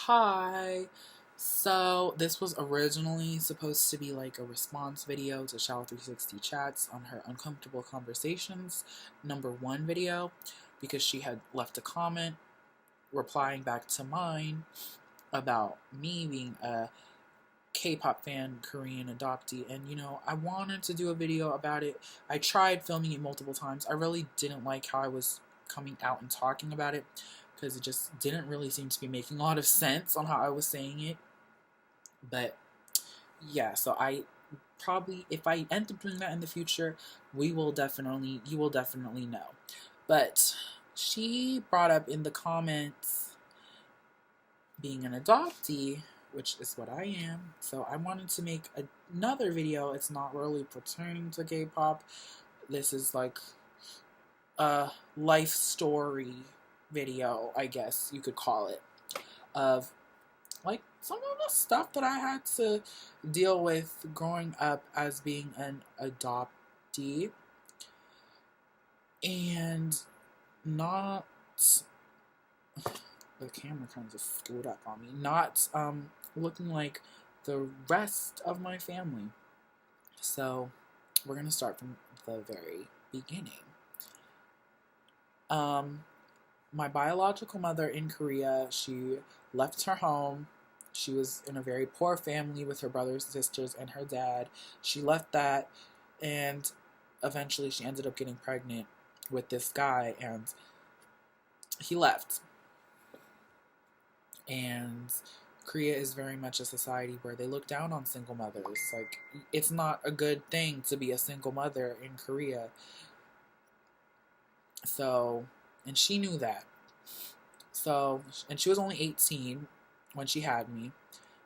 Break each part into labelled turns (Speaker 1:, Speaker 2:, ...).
Speaker 1: Hi. So, this was originally supposed to be like a response video to Shower 360 Chats on her Uncomfortable Conversations #1 video because she had left a comment replying back to mine about me being a K-pop fan, Korean adoptee, and I wanted to do a video about it. I tried filming it multiple times. I really didn't like how I was coming out and talking about it because it just didn't really seem to be making a lot of sense on how I was saying it. But yeah, so I probably, if I end up doing that in the future, you will definitely know. But she brought up in the comments being an adoptee, which is what I am. So I wanted to make another video. It's not really pertaining to K-pop. This is like a life story video, I guess you could call it, of like some of the stuff that I had to deal with growing up as being an adoptee and not the camera kind of just screwed up on me. Not looking like the rest of my family. So we're gonna start from the very beginning. My biological mother in Korea, she left her home. She was in a very poor family with her brothers and sisters and her dad. She left that, and eventually she ended up getting pregnant with this guy, and he left. And Korea is very much a society where they look down on single mothers. Like, it's not a good thing to be a single mother in Korea. So, and she knew that. So, and she was only 18 when she had me.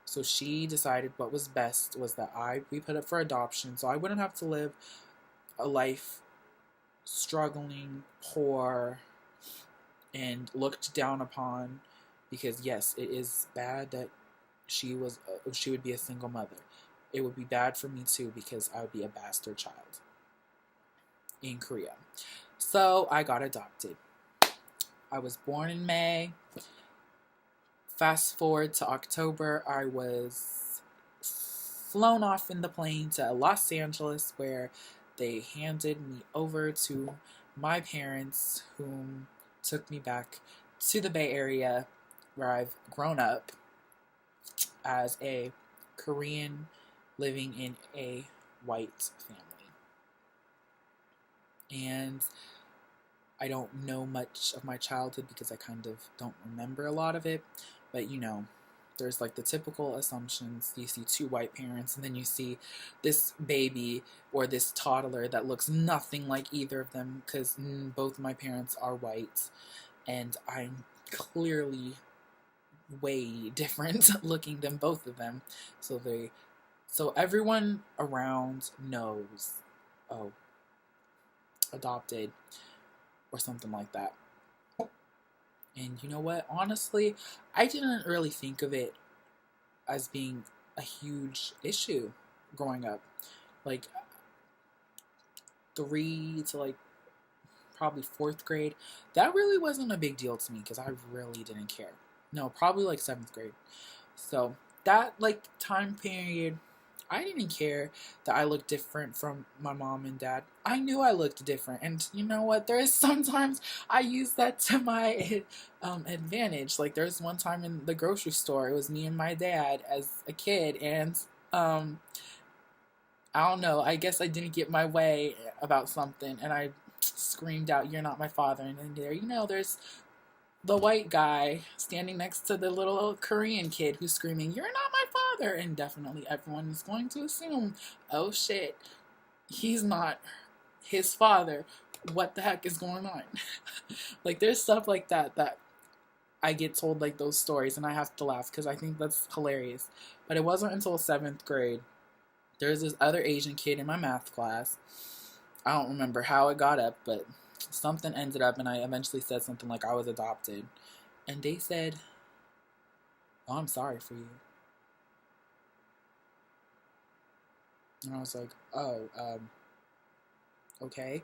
Speaker 1: So she decided what was best was that we put up for adoption so I wouldn't have to live a life struggling, poor, and looked down upon, because yes, it is bad that she would be a single mother. It would be bad for me too because I would be a bastard child in Korea. So I got adopted. I was born in May. Fast forward to October, I was flown off in the plane to Los Angeles, where they handed me over to my parents, whom took me back to the Bay Area, where I've grown up as a Korean living in a white family. And I don't know much of my childhood because I kind of don't remember a lot of it. But there's like the typical assumptions. You see two white parents, and then you see this baby or this toddler that looks nothing like either of them because both my parents are white, and I'm clearly way different looking than both of them. So everyone around knows, oh, adopted or something like that. And you know what? Honestly, I didn't really think of it as being a huge issue growing up. Like 3 to like probably 4th grade, that really wasn't a big deal to me because I really didn't care. No, probably like 7th grade. So that like time period, I didn't care that I looked different from my mom and dad. I knew I looked different, and you know what? There is sometimes I use that to my advantage. Like there's one time in the grocery store, it was me and my dad as a kid, and I don't know. I guess I didn't get my way about something, and I screamed out, "You're not my father!" And then there's the white guy standing next to the little Korean kid who's screaming, "You're not my father!" And definitely everyone is going to assume, oh shit, he's not his father. What the heck is going on? Like, there's stuff like that I get told, like those stories, and I have to laugh because I think that's hilarious. But it wasn't until 7th grade. There's this other Asian kid in my math class. I don't remember how it got up, but something ended up, and I eventually said something like I was adopted. And they said, "Oh, I'm sorry for you." And I was like, "Oh, okay."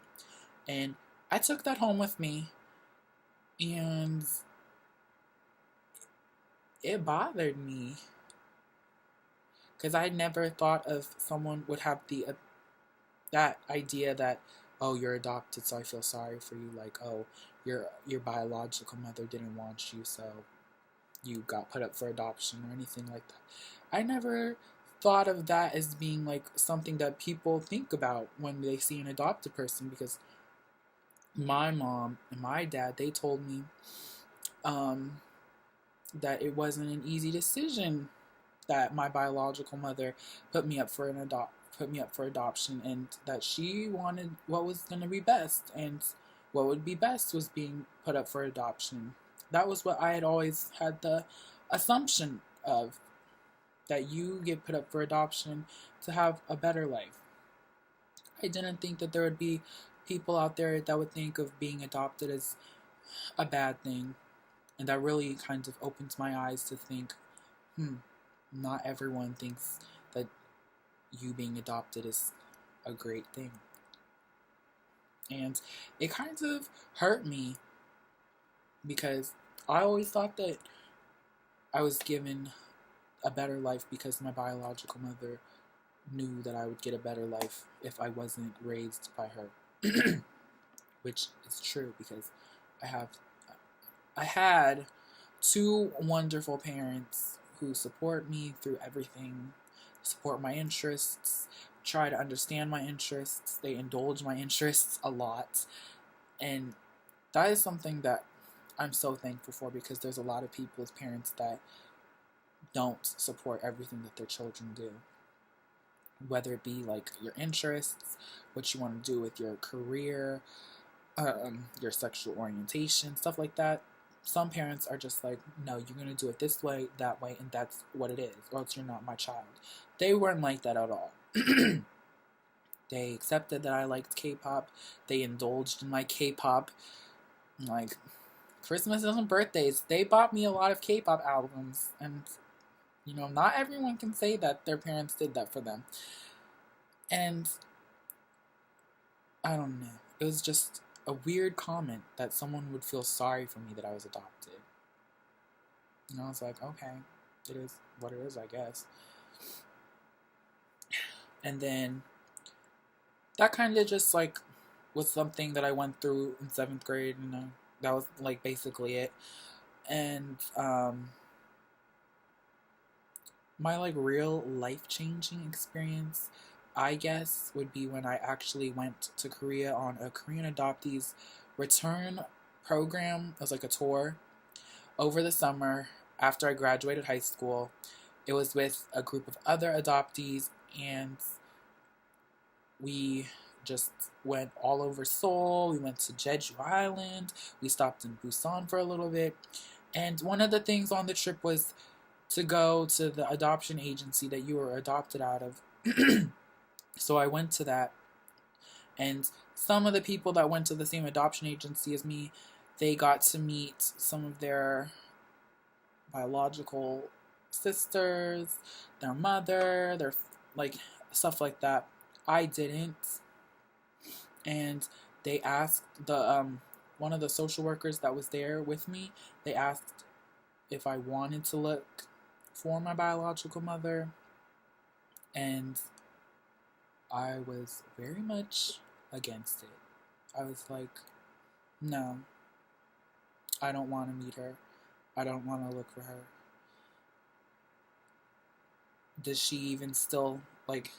Speaker 1: And I took that home with me, and it bothered me because I never thought of someone would have the that idea that, oh, you're adopted, so I feel sorry for you. Like, oh, your biological mother didn't want you, so you got put up for adoption or anything like that. I never thought of that as being like something that people think about when they see an adopted person, because my mom and my dad, they told me um, that it wasn't an easy decision that my biological mother put me up for adoption, and that she wanted what was going to be best, and what would be best was being put up for adoption. That was what I had always had the assumption of, that you get put up for adoption to have a better life. I didn't think that there would be people out there that would think of being adopted as a bad thing. And that really kind of opens my eyes to think, not everyone thinks that you being adopted is a great thing. And it kind of hurt me because I always thought that I was given a better life because my biological mother knew that I would get a better life if I wasn't raised by her. Which is true, because I had two wonderful parents who support me through everything, support my interests, try to understand my interests. They indulge my interests a lot. And that is something that I'm so thankful for, because there's a lot of people's parents that don't support everything that their children do. Whether it be like your interests, what you want to do with your career, your sexual orientation, stuff like that. Some parents are just like, no, you're going to do it this way, that way, and that's what it is, or else you're not my child. They weren't like that at all. They accepted that I liked K-pop. They indulged in my K-pop. Like, Christmas and birthdays, they bought me a lot of K-pop albums. And, not everyone can say that their parents did that for them. And, I don't know. It was just a weird comment that someone would feel sorry for me that I was adopted. And I was like, okay, it is what it is, I guess. And then that kind of just like was something that I went through in 7th grade, and that was like basically it. And my like real life-changing experience, I guess, would be when I actually went to Korea on a Korean adoptees return program. It was like a tour over the summer after I graduated high school. It was with a group of other adoptees, and we just went all over Seoul. We went to Jeju Island. We stopped in Busan for a little bit. And one of the things on the trip was to go to the adoption agency that you were adopted out of. So I went to that, and some of the people that went to the same adoption agency as me, they got to meet some of their biological sisters, their mother, their like stuff like that. I didn't. And they asked the one of the social workers that was there with me, they asked if I wanted to look for my biological mother, and I was very much against it. I was like, no, I don't want to meet her. I don't want to look for her. Does she even still, like,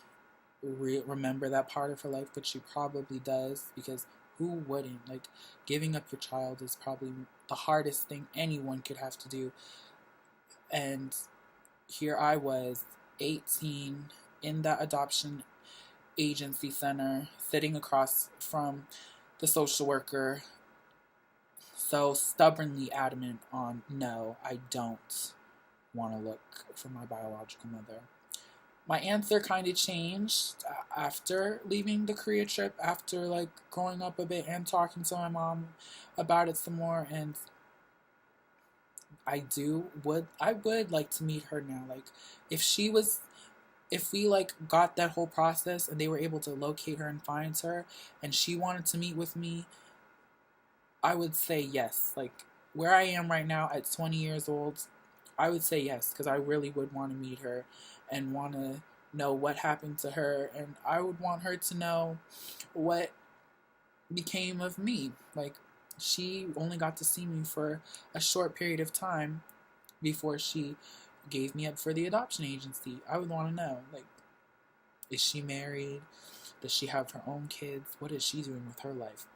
Speaker 1: remember that part of her life? But she probably does, because who wouldn't? Like, giving up your child is probably the hardest thing anyone could have to do. And here I was, 18, in that adoption agency center, sitting across from the social worker, so stubbornly adamant on, no, I don't want to look for my biological mother. My answer kind of changed after leaving the Korea trip, after like growing up a bit and talking to my mom about it some more. And I would like to meet her now. Like, if we like got that whole process and they were able to locate her and find her, and she wanted to meet with me, I would say yes. Like, where I am right now at 20 years old, I would say yes, because I really would want to meet her and want to know what happened to her, and I would want her to know what became of me. Like, she only got to see me for a short period of time before she gave me up for the adoption agency. I would want to know, like, is she married? Does she have her own kids? What is she doing with her life?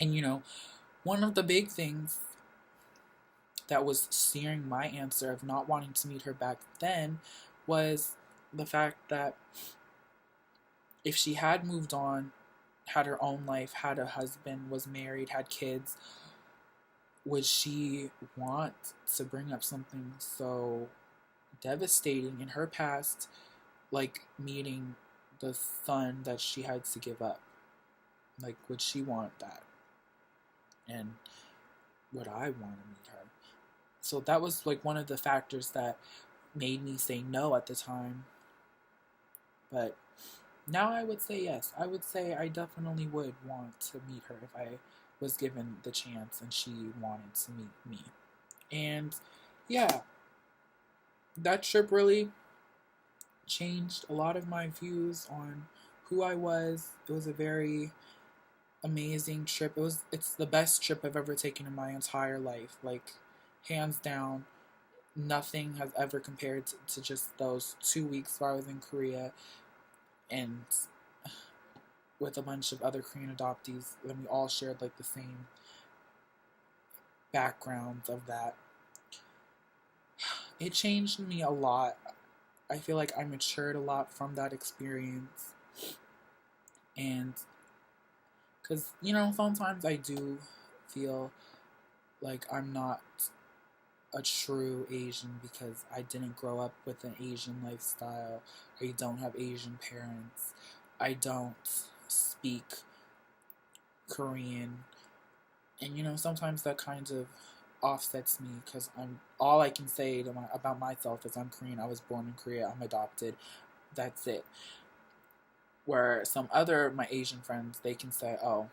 Speaker 1: And one of the big things that was steering my answer of not wanting to meet her back then was the fact that if she had moved on, had her own life, had a husband, was married, had kids, would she want to bring up something so devastating in her past, like meeting the son that she had to give up? Like, would she want that? And would I want to meet her? So that was like one of the factors that made me say no at the time. But now I would say yes. I would say I definitely would want to meet her if I was given the chance and she wanted to meet me. And yeah, that trip really changed a lot of my views on who I was. It was a very amazing trip. It's the best trip I've ever taken in my entire life. Like, hands down, nothing has ever compared to just those 2 weeks while I was in Korea and with a bunch of other Korean adoptees, and we all shared like the same backgrounds of that. It changed me a lot. I feel like I matured a lot from that experience. And because, sometimes I do feel like I'm not a true Asian because I didn't grow up with an Asian lifestyle. I don't have Asian parents. I don't speak Korean. And sometimes that kind of offsets me because all I can say about myself is I'm Korean. I was born in Korea. I'm adopted. That's it. Where some other my Asian friends, they can say, "Oh,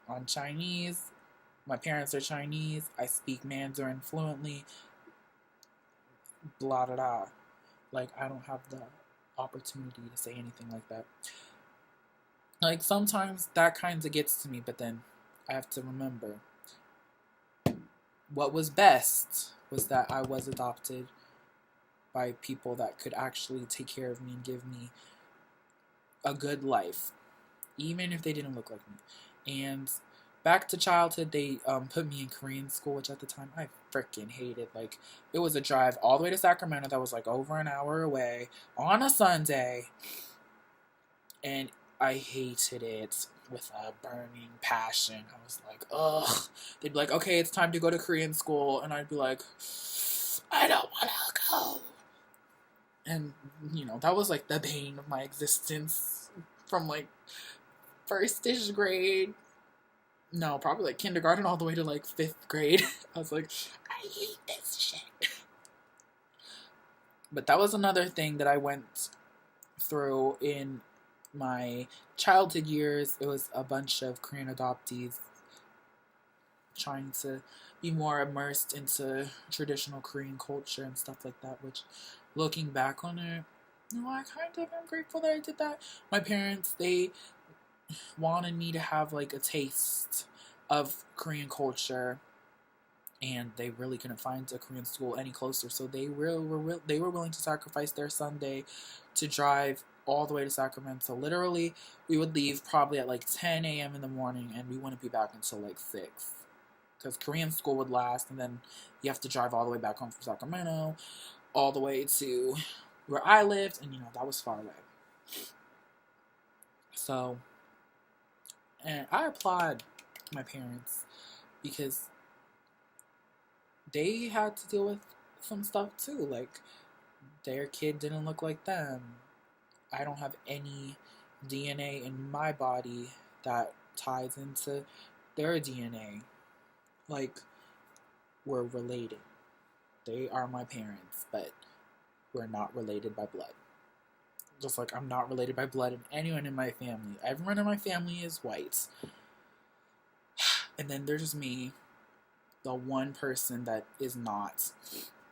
Speaker 1: I'm Chinese. My parents are Chinese. I speak Mandarin fluently. Blah blah blah." Like, I don't have the opportunity to say anything like that. Like, sometimes that kind of gets to me, but then I have to remember what was best was that I was adopted by people that could actually take care of me and give me a good life, even if they didn't look like me. And back to childhood, they put me in Korean school, which at the time I freaking hated. Like, it was a drive all the way to Sacramento that was like over an hour away on a Sunday, and I hated it with a burning passion. I was like, ugh. They'd be like, okay, it's time to go to Korean school. And I'd be like, I don't want to go. And, that was like the bane of my existence from like first-ish grade. No, probably like kindergarten all the way to like 5th grade. I was like, I hate this shit. But that was another thing that I went through in my childhood years. It was a bunch of Korean adoptees trying to be more immersed into traditional Korean culture and stuff like that, which, looking back on it, I kind of am grateful that I did that. My parents, they wanted me to have like a taste of Korean culture, and they really couldn't find a Korean school any closer, so they were willing to sacrifice their Sunday to drive all the way to Sacramento. Literally, we would leave probably at like 10 a.m. in the morning, and we wouldn't be back until like 6, because Korean school would last, and then you have to drive all the way back home from Sacramento, all the way to where I lived, and that was far away. So, and I applaud my parents because they had to deal with some stuff too. Like, their kid didn't look like them. I don't have any DNA in my body that ties into their DNA. Like, we're related. They are my parents, but we're not related by blood. Just like I'm not related by blood in anyone in my family. Everyone in my family is white. And then there's me, the one person that is not.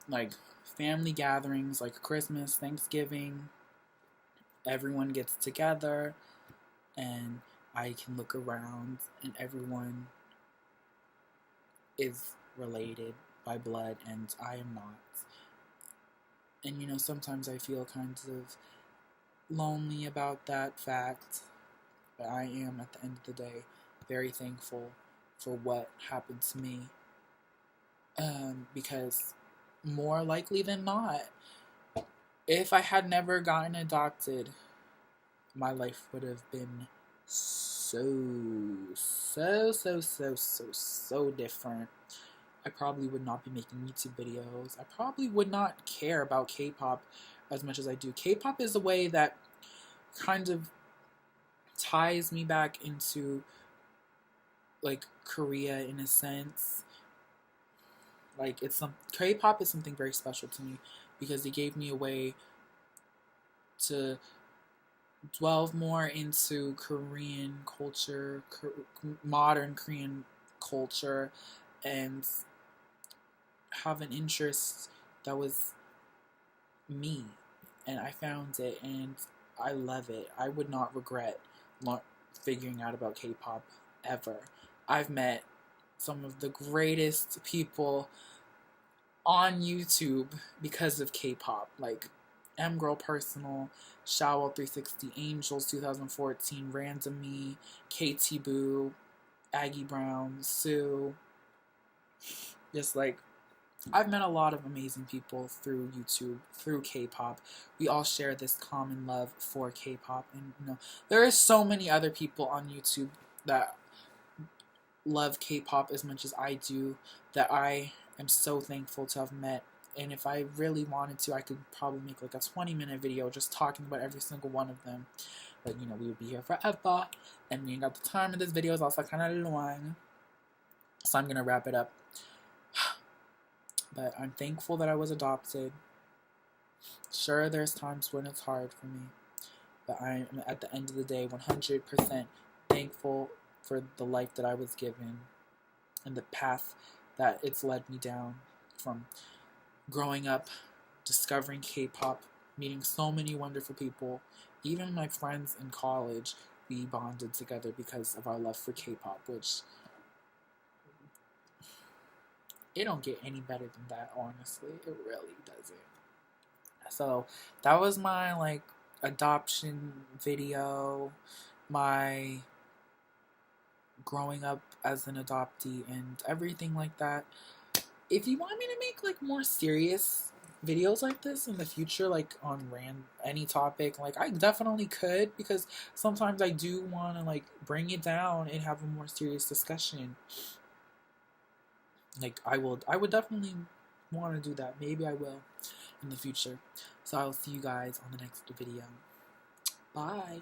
Speaker 1: like family gatherings like Christmas, Thanksgiving. Everyone gets together and I can look around and everyone is related by blood and I am not. And sometimes I feel kind of lonely about that fact, but I am, at the end of the day, very thankful for what happened to me. Because more likely than not, if I had never gotten adopted, my life would have been so different. I probably would not be making YouTube videos. I probably would not care about K-pop as much as I do. K-pop is a way that kind of ties me back into like Korea in a sense. Like K-pop is something very special to me because it gave me a way to delve more into Korean culture, modern Korean culture, and have an interest that was me. And I found it, and I love it. I would not regret figuring out about K-pop ever. I've met some of the greatest people on YouTube because of K-pop, like M-Girl Personal, Shao 360, Angels 2014, Random Me, KT Boo, Aggie Brown, Sue. Just like, I've met a lot of amazing people through YouTube, through K-pop. We all share this common love for K-pop, and there are so many other people on YouTube that love K-pop as much as I do, that I am so thankful to have met. And if I really wanted to, I could probably make like a 20-minute video just talking about every single one of them. But we would be here forever, and we ain't got the time, and this video is also kind of long, so I'm gonna wrap it up. But I'm thankful that I was adopted. Sure, there's times when it's hard for me, but I am, at the end of the day, 100% thankful for the life that I was given and the path that it's led me down, from growing up, discovering K-pop, meeting so many wonderful people. Even my friends in college, we bonded together because of our love for K-pop, which it don't get any better than that, honestly. It really doesn't. So that was my adoption video, my growing up as an adoptee and everything like that. If you want me to make more serious videos like this in the future, on any topic, I definitely could, because sometimes I do want to bring it down and have a more serious discussion. I would definitely want to do that. Maybe I will in the future. So I'll see you guys on the next video. Bye.